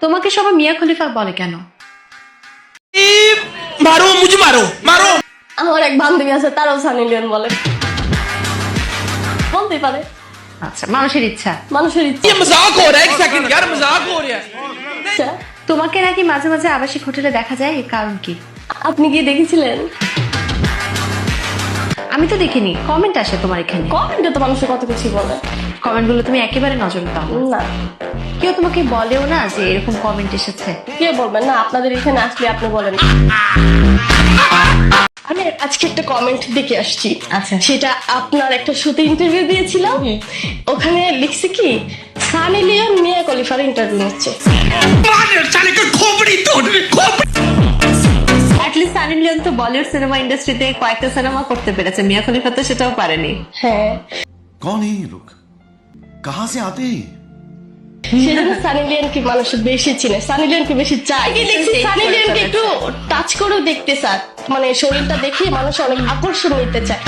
তোমাকে সবাই মিয়া খলিফা বলে কেন? মারো মুঝে মারো মারো। আমার এক বান্ধবী আছে, তারাও সানি লিওন বলে। বলতেই পারে, আচ্ছা, মানুষের ইচ্ছা। মানুষের ইচ্ছা। ये मजाक हो रहा है, एक सेकंड यार, मजाक हो रहा है। তোমাকে নাকি মাঝে মাঝে আবাসিক হোটেলে দেখা যায়, এর কারণ কি? আপনি কি দেখেছিলেন? আমি তো দেখিনি, কমেন্ট আসে তোমার এখানে। কমেন্টে তো মানুষের কত কিছু বলে। কমেন্ট গুলো তুমি একেবারে নজর দাও না। না, কেউ তোমাকে বলেও না যে এরকম কমেন্ট এসেছে? কে বলবেন না? আপনাদের এখানে আসলে আপনি বলেন। আমি আজকে একটা কমেন্ট দেখে আসছি। আচ্ছা। সেটা আপনার একটা শোতে ইন্টারভিউ দিয়েছিলাম, ওখানে লিখছে কি সানি লিওন মিয়া খলিফার ইন্টারভিউ নিচ্ছে। साले का खोपड़ी तोड़ खोपड़ी। অ্যাটলিস্ট সানি লিওন তো বলিউড সিনেমা ইন্ডাস্ট্রিতে কয়েকটা সিনেমা করতে পেরেছে, মিয়া খলিফা তো সেটাও পারেনি। হ্যাঁ, कौन है ये लोग? कहाँ से आते हैं? সেজন্য সানি লিওনকে মানুষ বেশি চিনে, সানি লিওনকে বেশি চায়। সানি লিওনকে একটু টাচ করেও দেখতে চায়, মানে শরীরটা দেখে মানুষ অনেক আকর্ষণ নিতে চায়।